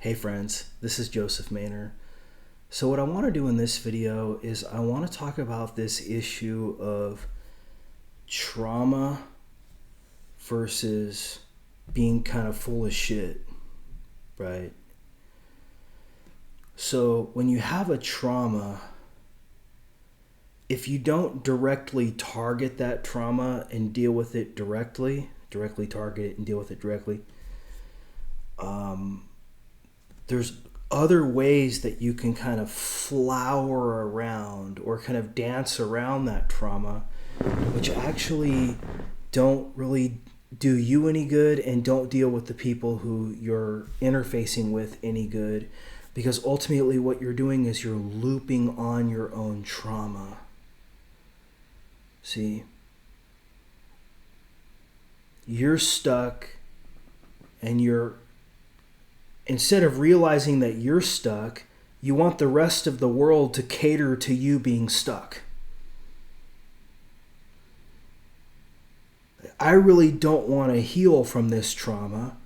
Hey friends, this is Joseph Maynor. So what I want to do in this video is I want to talk about this issue of trauma versus being kind of full of shit, right? So when you have a trauma, if you don't directly target that trauma and deal with it directly target it and deal with it directly, there's other ways that you can kind of flower around or kind of dance around that trauma, which actually don't really do you any good and don't deal with the people who you're interfacing with any good, because ultimately what you're doing is you're looping on your own trauma. See? You're stuck and instead of realizing that you're stuck, you want the rest of the world to cater to you being stuck. I really don't want to heal from this trauma.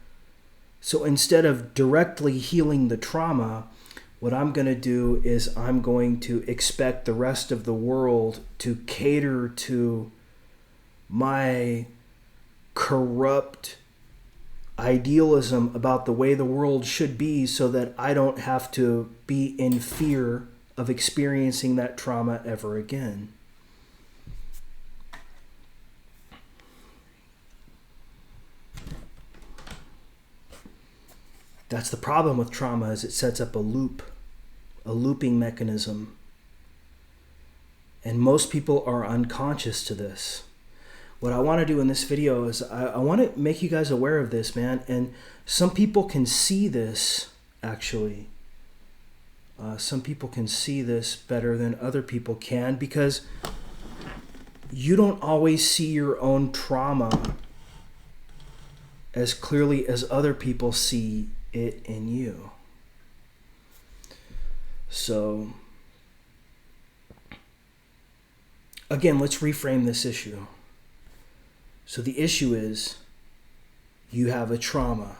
So instead of directly healing the trauma, what I'm going to do is I'm going to expect the rest of the world to cater to my corrupt idealism about the way the world should be, so that I don't have to be in fear of experiencing that trauma ever again. That's the problem with trauma, is it sets up a looping mechanism. And most people are unconscious to this. What I want to do in this video is I want to make you guys aware of this, man. And some people can see this, actually. Some people can see this better than other people can, because you don't always see your own trauma as clearly as other people see it in you. So, again, let's reframe this issue. So the issue is, you have a trauma.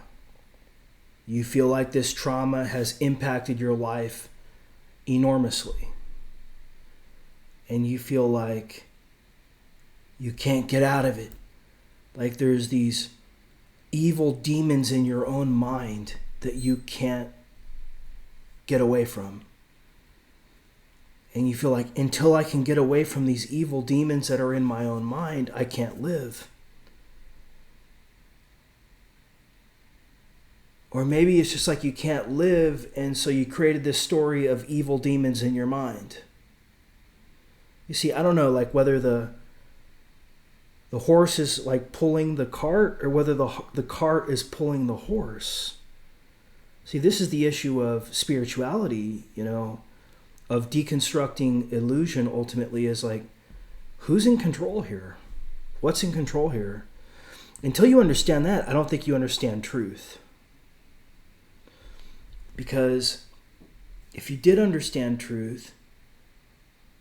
You feel like this trauma has impacted your life enormously. And you feel like you can't get out of it. Like there's these evil demons in your own mind that you can't get away from. And you feel like, until I can get away from these evil demons that are in my own mind, I can't live. Or maybe it's just like you can't live, and so you created this story of evil demons in your mind. You see, I don't know, like whether the horse is like pulling the cart, or whether the cart is pulling the horse. See, this is the issue of spirituality, of deconstructing illusion ultimately, is like, who's in control here? What's in control here? Until you understand that, I don't think you understand truth. Because if you did understand truth,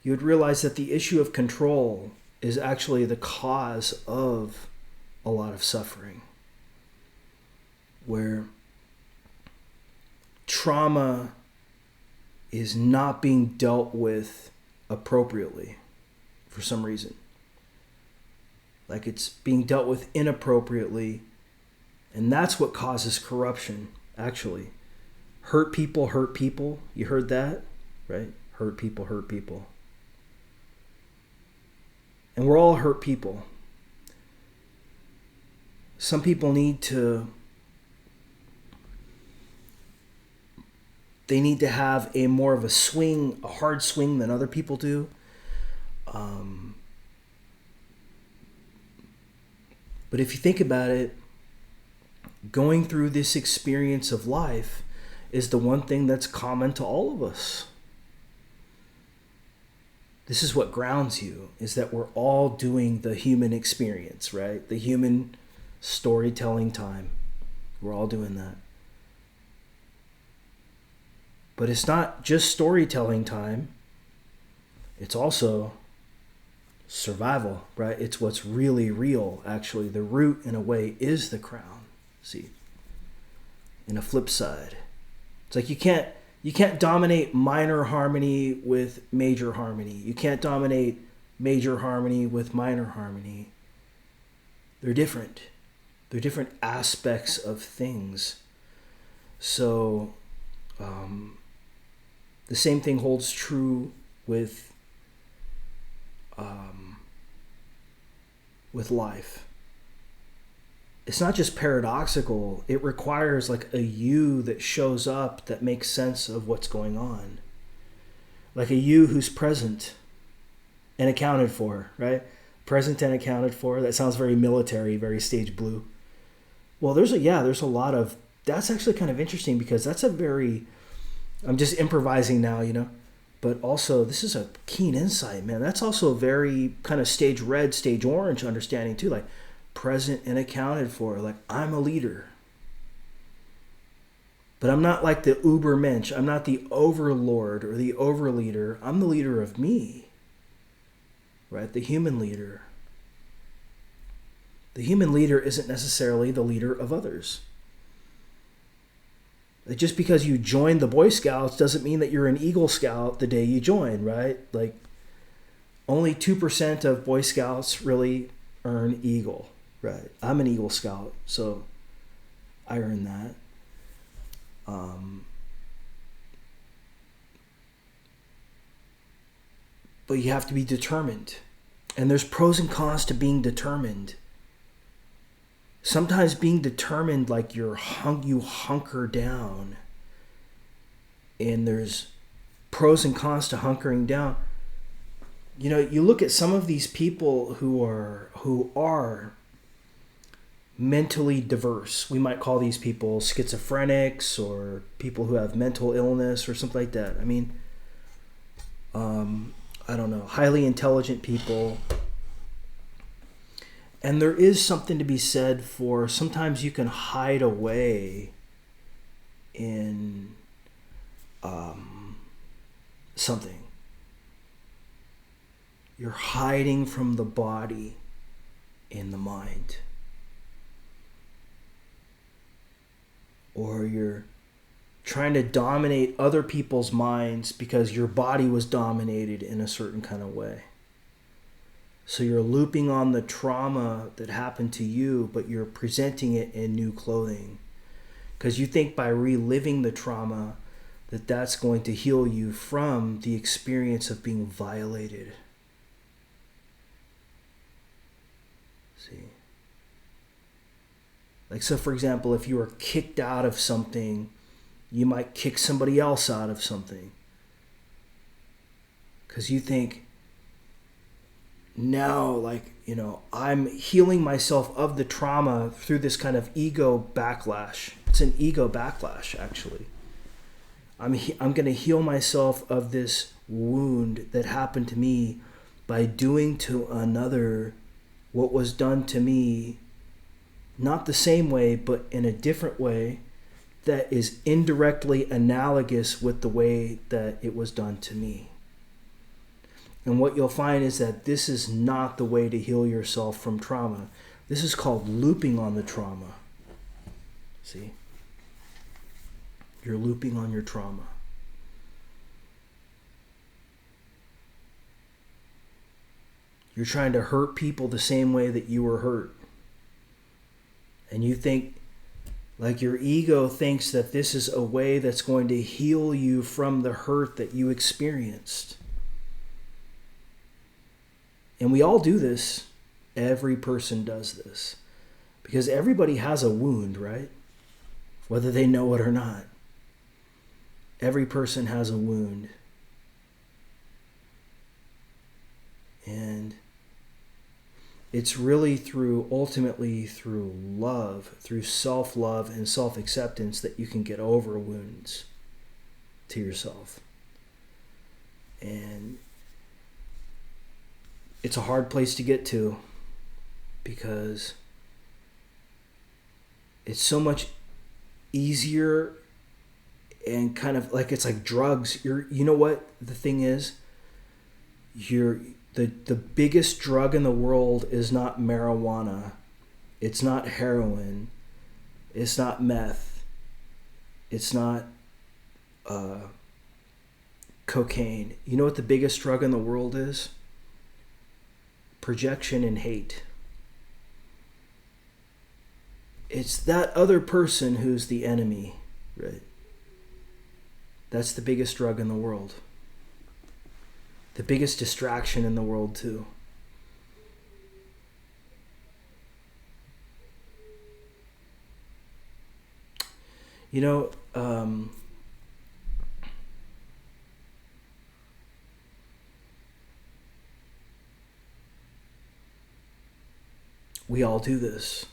you would realize that the issue of control is actually the cause of a lot of suffering. Where trauma is not being dealt with appropriately for some reason. Like it's being dealt with inappropriately, and that's what causes corruption, actually. Hurt people hurt people. You heard that, right? Hurt people hurt people. And we're all hurt people. Some people need to have a more of a hard swing than other people do. But if you think about it, going through this experience of life is the one thing that's common to all of us. This is what grounds you, is that we're all doing the human experience, right? The human storytelling time. We're all doing that. But it's not just storytelling time. It's also survival, right? It's what's really real, actually. The root, in a way, is the crown. See? In a flip side. It's like you can't dominate minor harmony with major harmony. You can't dominate major harmony with minor harmony. They're different. They're different aspects of things. So the same thing holds true with life. It's not just paradoxical. It requires like a you that shows up that makes sense of what's going on. Like a you who's present and accounted for, right? Present and accounted for. That sounds very military, very stage blue. Well, there's a lot of, that's actually kind of interesting because that's a very, I'm just improvising now, but also this is a keen insight, man. That's also a very kind of stage red, stage orange understanding too, like present and accounted for. Like I'm a leader, but I'm not like the Ubermensch. I'm not the overlord or the overleader. I'm the leader of me, right? The human leader. The human leader isn't necessarily the leader of others. Just because you joined the Boy Scouts doesn't mean that you're an Eagle Scout the day you join, right? Like only 2% of Boy Scouts really earn Eagle, right? I'm an Eagle Scout, so I earn that. But you have to be determined. And there's pros and cons to being determined. Sometimes being determined, like you hunker down, and there's pros and cons to hunkering down. You look at some of these people who are mentally diverse. We might call these people schizophrenics or people who have mental illness or something like that. I mean, I don't know, highly intelligent people. And there is something to be said for sometimes you can hide away in something. You're hiding from the body in the mind. Or you're trying to dominate other people's minds because your body was dominated in a certain kind of way. So you're looping on the trauma that happened to you, but you're presenting it in new clothing. Because you think by reliving the trauma that that's going to heal you from the experience of being violated. See? Like, so for example, if you were kicked out of something, you might kick somebody else out of something. Because you think, now, like, I'm healing myself of the trauma through this kind of ego backlash. It's an ego backlash, actually. I'm going to heal myself of this wound that happened to me by doing to another what was done to me, not the same way, but in a different way that is indirectly analogous with the way that it was done to me. And what you'll find is that this is not the way to heal yourself from trauma. This is called looping on the trauma. See? You're looping on your trauma. You're trying to hurt people the same way that you were hurt. And you think, like your ego thinks that this is a way that's going to heal you from the hurt that you experienced. And we all do this. Every person does this. Because everybody has a wound, right? Whether they know it or not. Every person has a wound. And it's really ultimately through love, through self-love and self-acceptance that you can get over wounds to yourself. And it's a hard place to get to because it's so much easier and kind of like it's like drugs. You know what the thing is? The biggest drug in the world is not marijuana. It's not heroin. It's not meth. It's not cocaine. You know what the biggest drug in the world is? Projection and hate. It's that other person who's the enemy, right? That's the biggest drug in the world. The biggest distraction in the world, too. You know, we all do this.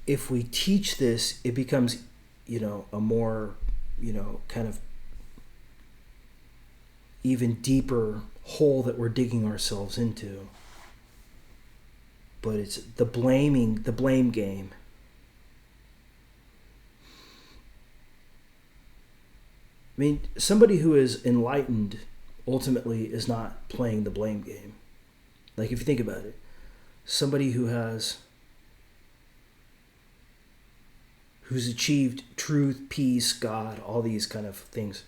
If we teach this, it becomes, a more, kind of even deeper hole that we're digging ourselves into. But it's the blame game. I mean, somebody who is enlightened ultimately is not playing the blame game. Like, if you think about it, somebody who's achieved truth, peace, God, all these kind of things,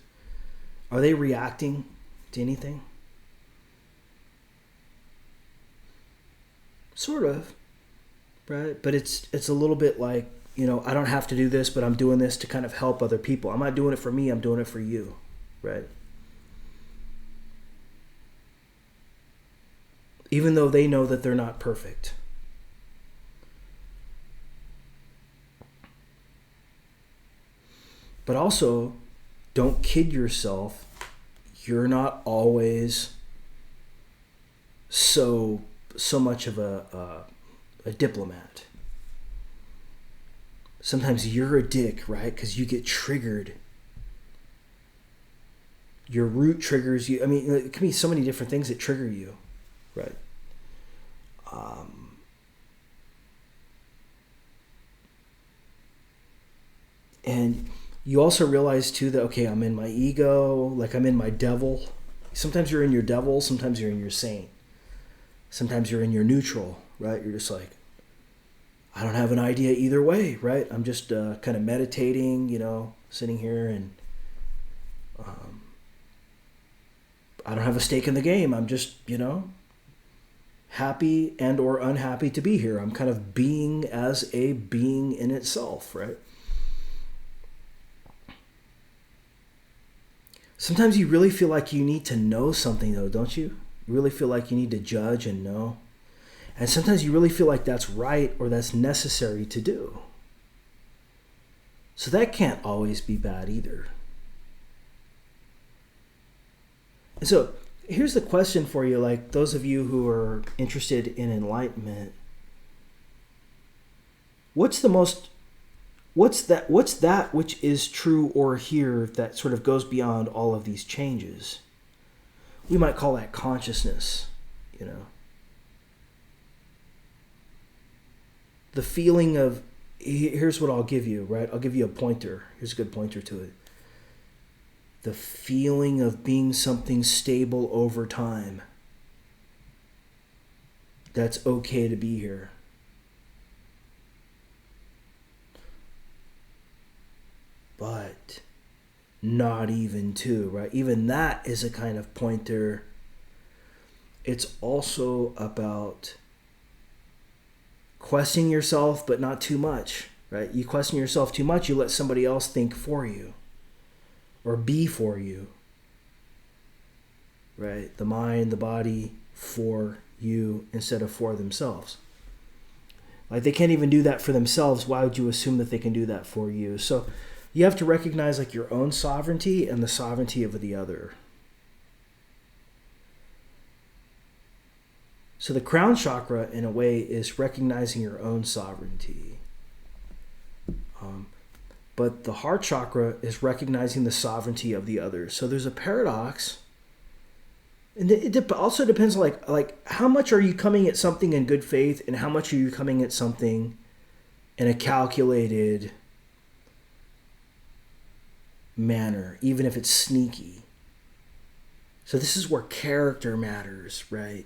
are they reacting to anything? Sort of, right? But it's a little bit like, I don't have to do this, but I'm doing this to kind of help other people. I'm not doing it for me, I'm doing it for you, right? Even though they know that they're not perfect. But also, don't kid yourself. You're not always so much of a diplomat. Sometimes you're a dick, right? Because you get triggered. Your root triggers you. I mean, it can be so many different things that trigger you, right? And you also realize too that, okay, I'm in my ego, like I'm in my devil. Sometimes you're in your devil, sometimes you're in your saint. Sometimes you're in your neutral, right? You're just like, I don't have an idea either way, right? I'm just kind of meditating, sitting here, and I don't have a stake in the game. I'm just, happy and or unhappy to be here. I'm kind of being as a being in itself, right? Sometimes you really feel like you need to know something, though, don't you? You really feel like you need to judge and know. And sometimes you really feel like that's right or that's necessary to do. So that can't always be bad either. And so here's the question for you, like those of you who are interested in enlightenment. What's that which is true or here that sort of goes beyond all of these changes? We might call that consciousness, The feeling of, here's what I'll give you, right? I'll give you a pointer. Here's a good pointer to it. The feeling of being something stable over time. That's okay to be here. But not even to, right? Even that is a kind of pointer. It's also about questioning yourself, but not too much, right? You question yourself too much, you let somebody else think for you or be for you, right? The mind, the body for you instead of for themselves. Like they can't even do that for themselves. Why would you assume that they can do that for you? So you have to recognize like your own sovereignty and the sovereignty of the other. So the crown chakra, in a way, is recognizing your own sovereignty. But the heart chakra is recognizing the sovereignty of the other. So there's a paradox. And it also depends on like how much are you coming at something in good faith and how much are you coming at something in a calculated manner, even if it's sneaky. So this is where character matters, right?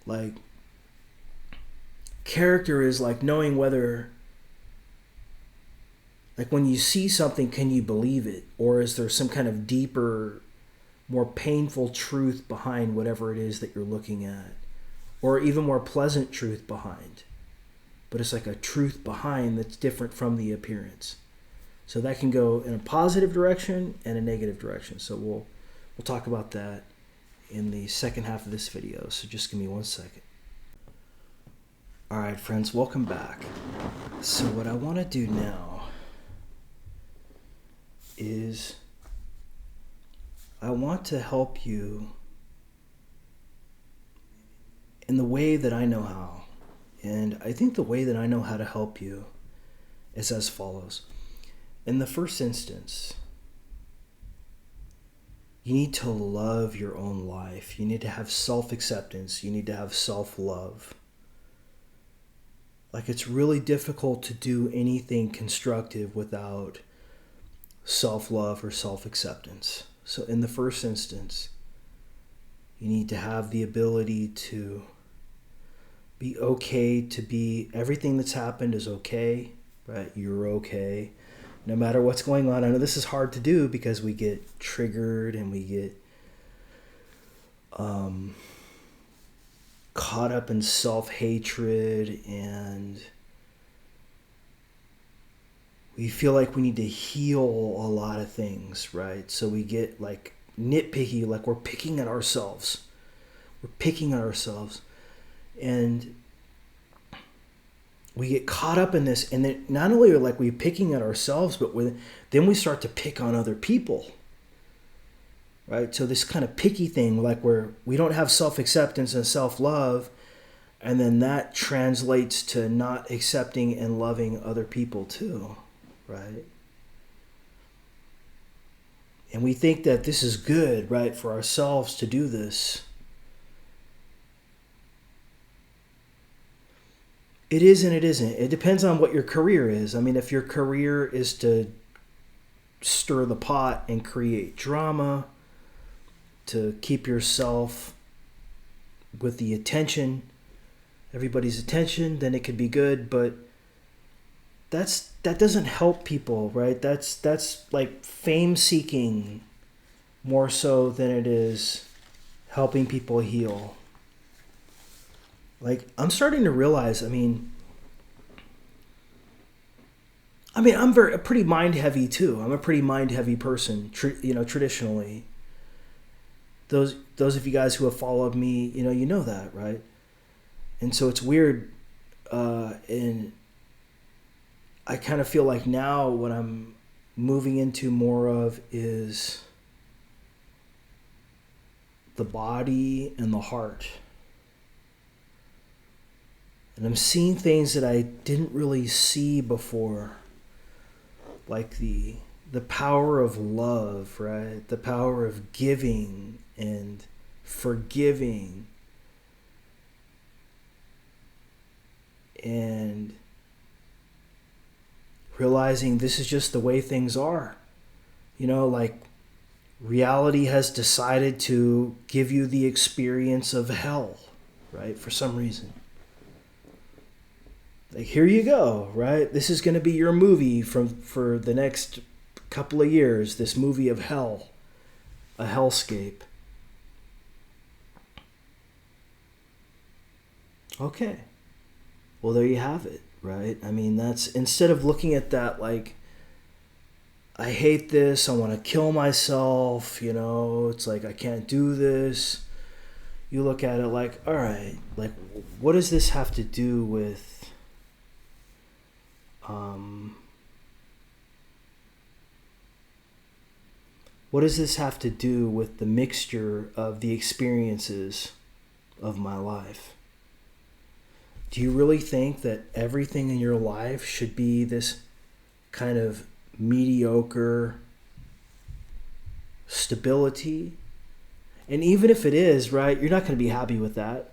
Like, character is like knowing whether Like when you see something, can you believe it? Or is there some kind of deeper, more painful truth behind whatever it is that you're looking at? Or even more pleasant truth behind. But it's like a truth behind that's different from the appearance. So that can go in a positive direction and a negative direction. So we'll talk about that in the second half of this video. So just give me 1 second. All right, friends, welcome back. So what I want to do now is I want to help you in the way that I know how. And I think the way that I know how to help you is as follows. In the first instance, you need to love your own life. You need to have self-acceptance. You need to have self-love. Like, it's really difficult to do anything constructive without self-love or self-acceptance. So in the first instance, you need to have the ability to be okay, to be, everything that's happened is okay, right? You're okay. No matter what's going on. I know this is hard to do because we get triggered and we get caught up in self-hatred, and we feel like we need to heal a lot of things, right? So we get like nitpicky, like we're picking at ourselves. We're picking at ourselves. And we get caught up in this, and then not only are like we picking at ourselves, but then we start to pick on other people, right? So this kind of picky thing, like where we don't have self-acceptance and self-love, and then that translates to not accepting and loving other people too, right? And we think that this is good, right, for ourselves to do this. It is and it isn't. It depends on what your career is. I mean, if your career is to stir the pot and create drama, to keep yourself with the attention, everybody's attention, then it could be good. But that doesn't help people, right? That's like fame seeking more so than it is helping people heal. Like, I'm starting to realize, I'm pretty mind heavy too. I'm a pretty mind heavy person, traditionally. Those of you guys who have followed me, you know that, right? And so it's weird, and I kind of feel like now what I'm moving into more of is the body and the heart. And I'm seeing things that I didn't really see before, like the power of love, right? The power of giving and forgiving, and realizing this is just the way things are. Like reality has decided to give you the experience of hell, right? For some reason. Like, here you go, right? This is going to be your movie for the next couple of years, this movie of hell, a hellscape. Okay. Well, there you have it, right? That's, instead of looking at that like, I hate this, I want to kill myself, it's like, I can't do this. You look at it like, all right, like, what does this have to do with what does this have to do with the mixture of the experiences of my life? Do you really think that everything in your life should be this kind of mediocre stability? And even if it is, right, you're not going to be happy with that.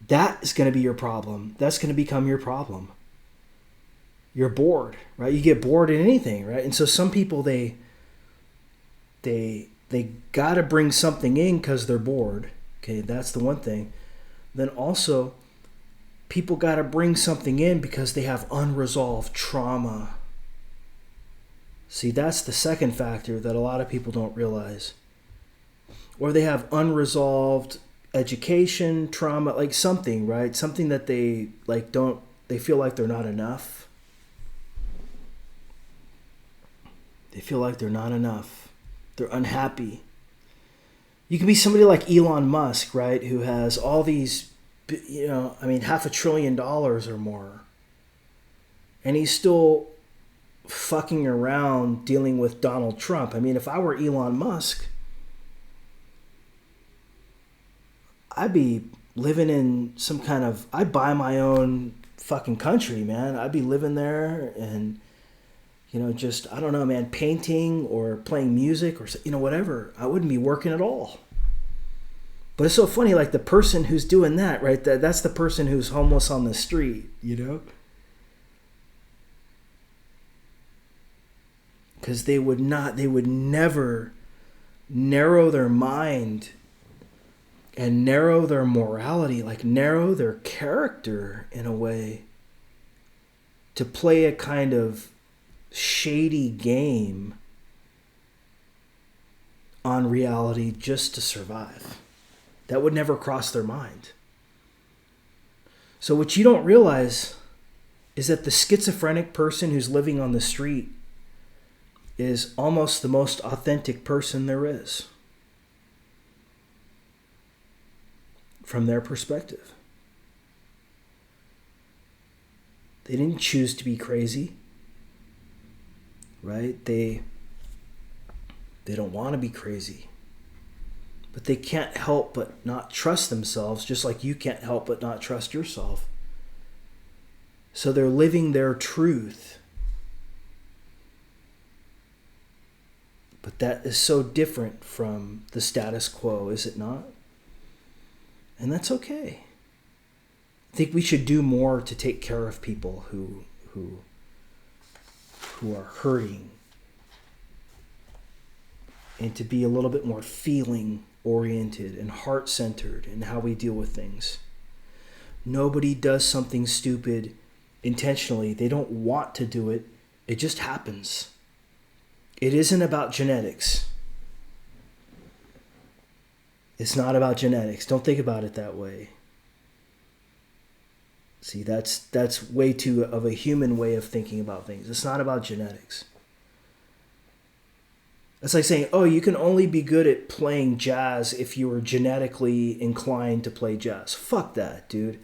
That is going to be your problem. That's going to become your problem. You're bored, right? You get bored in anything, right? And so some people, they got to bring something in because they're bored. Okay, that's the one thing. Then also, people got to bring something in because they have unresolved trauma See, that's the second factor that a lot of people don't realize. Or they have unresolved education, trauma, like something, right? Something that they like don't, they feel like they're not enough. They feel like they're not enough. They're unhappy. You can be somebody like Elon Musk, right? Who has all these, $500 billion or more. And he's still fucking around dealing with Donald Trump. I mean, if I were Elon Musk, I'd be living in some kind of, I'd buy my own fucking country, man. I'd be living there and, just, I don't know, man, painting or playing music or, whatever. I wouldn't be working at all. But it's so funny, like the person who's doing that, right? That's the person who's homeless on the street, Because they would never narrow their mind and narrow their morality, like narrow their character in a way to play a kind of shady game on reality just to survive. That would never cross their mind. So what you don't realize is that the schizophrenic person who's living on the street is almost the most authentic person there is from their perspective. They didn't choose to be crazy, right? They don't want to be crazy, but they can't help but not trust themselves, just like you can't help but not trust yourself. So they're living their truth. But that is so different from the status quo, is it not? And that's okay. I think we should do more to take care of people who are hurting, and to be a little bit more feeling oriented and heart centered in how we deal with things. Nobody does something stupid intentionally. They don't want to do it. It just happens. It isn't about genetics. It's not about genetics. Don't think about it that way. See, that's way too of a human way of thinking about things. It's not about genetics. It's like saying, oh, you can only be good at playing jazz if you were genetically inclined to play jazz. Fuck that, dude.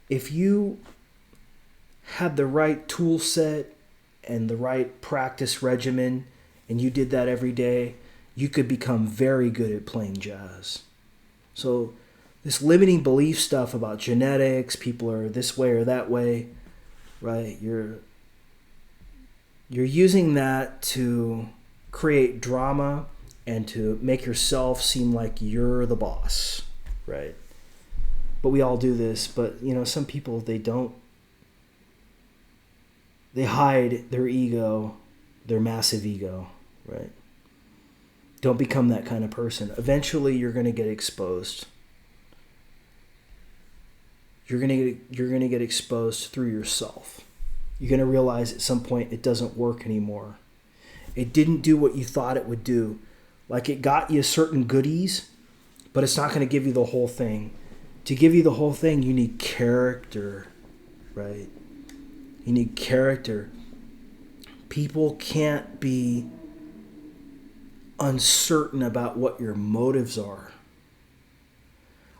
If you had the right tool set and the right practice regimen, and you did that every day, you could become very good at playing jazz. So this limiting belief stuff about genetics, people are this way or that way, right? You're using that to create drama and to make yourself seem like you're the boss, right? But we all do this, but some people, they don't. They hide their ego, their massive ego, right? Don't become that kind of person. Eventually, you're going to get exposed. You're going to get exposed through yourself. You're going to realize at some point it doesn't work anymore. It didn't do what you thought it would do. Like, it got you certain goodies, but it's not going to give you the whole thing. To give you the whole thing, you need character, right? You need character. People can't be uncertain about what your motives are.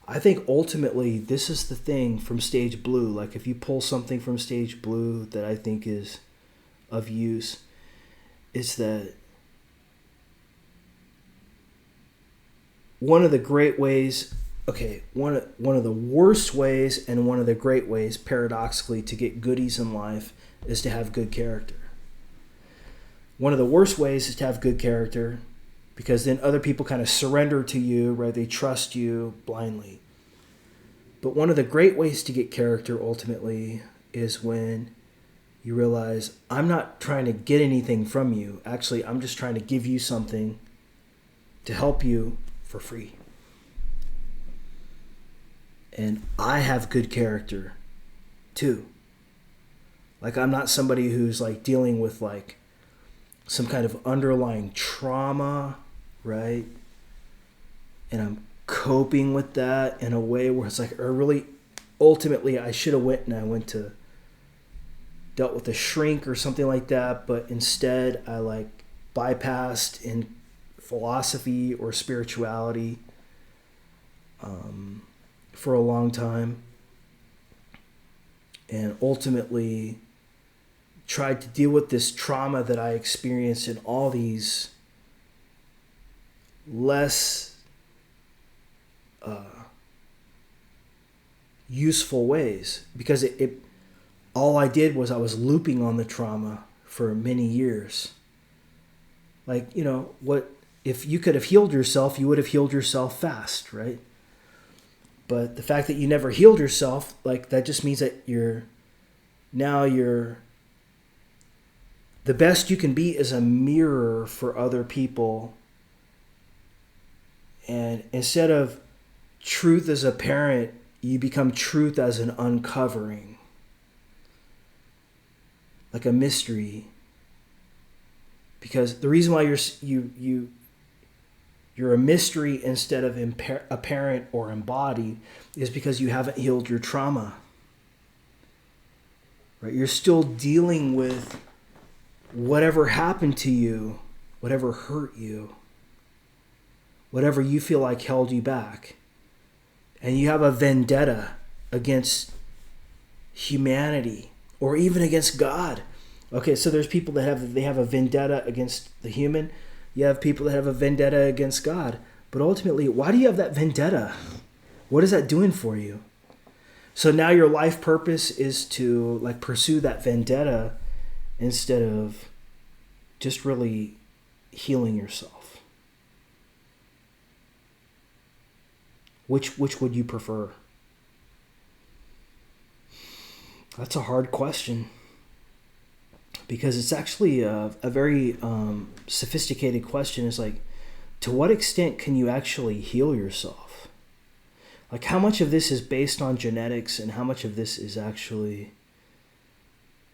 I think ultimately this is the thing from Stage Blue. Like, if you pull something from Stage Blue that I think is of use, is that one of the great ways, one of the worst ways and one of the great ways, paradoxically, to get goodies in life is to have good character. One of the worst ways is to have good character, because then other people kind of surrender to you, right? They trust you blindly. But one of the great ways to get character ultimately is when you realize, I'm not trying to get anything from you. Actually, I'm just trying to give you something to help you for free. And I have good character too. Like, I'm not somebody who's like dealing with like some kind of underlying trauma, right? And I'm coping with that in a way where it's like, or really, ultimately, I should have went to dealt with a shrink or something like that, but instead I like bypassed in philosophy or spirituality for a long time, and ultimately tried to deal with this trauma that I experienced in all these less useful ways, because it all I did was I was looping on the trauma for many years. Like, what if you could have healed yourself, you would have healed yourself fast, right? But the fact that you never healed yourself, like, that just means that you're the best you can be is a mirror for other people. And instead of truth as a parent, you become truth as an uncovering, like a mystery. Because the reason why you're a mystery instead of apparent or embodied is because you haven't healed your trauma. Right? You're still dealing with whatever happened to you, whatever hurt you, whatever you feel like held you back. And you have a vendetta against humanity or even against God. Okay, so there's people that have a vendetta against the human. You have people that have a vendetta against God. But ultimately, why do you have that vendetta? What is that doing for you? So now your life purpose is to like pursue that vendetta instead of just really healing yourself. Which would you prefer? That's a hard question, because it's actually a very sophisticated question. It's like, to what extent can you actually heal yourself? Like, how much of this is based on genetics and how much of this is actually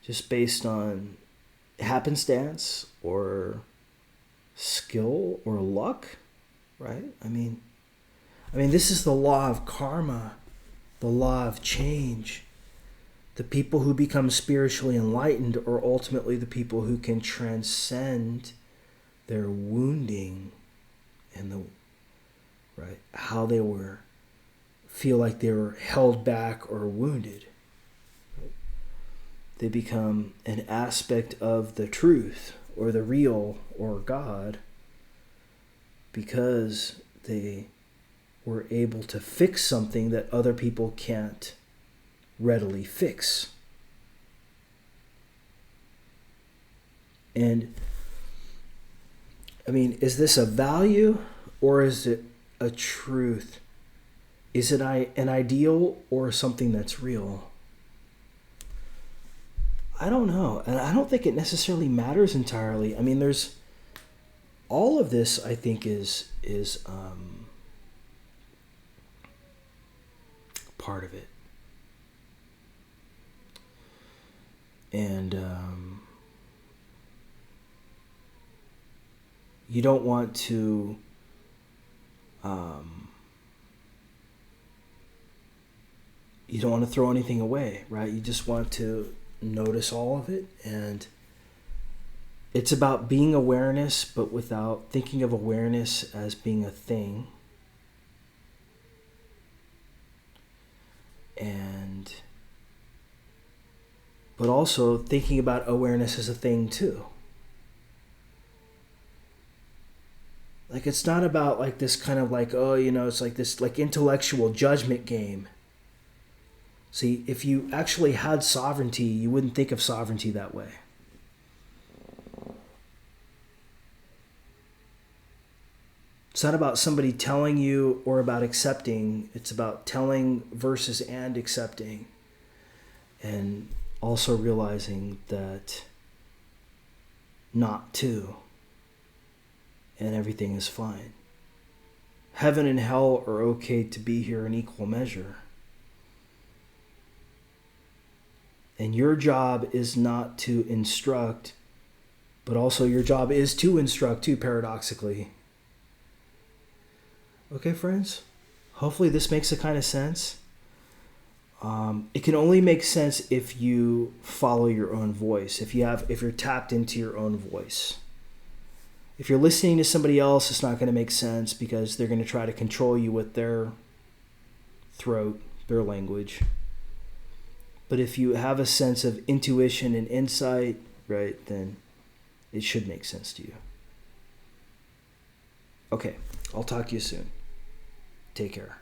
just based on happenstance or skill or luck, right? I mean, this is the law of karma, the law of change. The people who become spiritually enlightened are ultimately the people who can transcend their wounding and how they feel like they were held back or wounded. They become an aspect of the truth or the real or God because they were able to fix something that other people can't readily fix. And is this a value or is it a truth? Is it an ideal or something that's real? I don't know. And I don't think it necessarily matters entirely. There's all of this, I think, is part of it. And you don't want to throw anything away, right? You just want to notice all of it. And it's about being awareness, but without thinking of awareness as being a thing. But also thinking about awareness as a thing too. Like, it's not about like this kind of like, it's like this like intellectual judgment game. See, if you actually had sovereignty, you wouldn't think of sovereignty that way. It's not about somebody telling you or about accepting. It's about telling versus and accepting. And also realizing that not to. And everything is fine. Heaven and hell are okay to be here in equal measure. And your job is not to instruct But also your job is to instruct too, paradoxically. Okay, friends? Hopefully this makes a kind of sense. It can only make sense if you follow your own voice, if you're tapped into your own voice. If you're listening to somebody else, it's not going to make sense because they're going to try to control you with their throat, their language. But if you have a sense of intuition and insight, right, then it should make sense to you. Okay, I'll talk to you soon. Take care.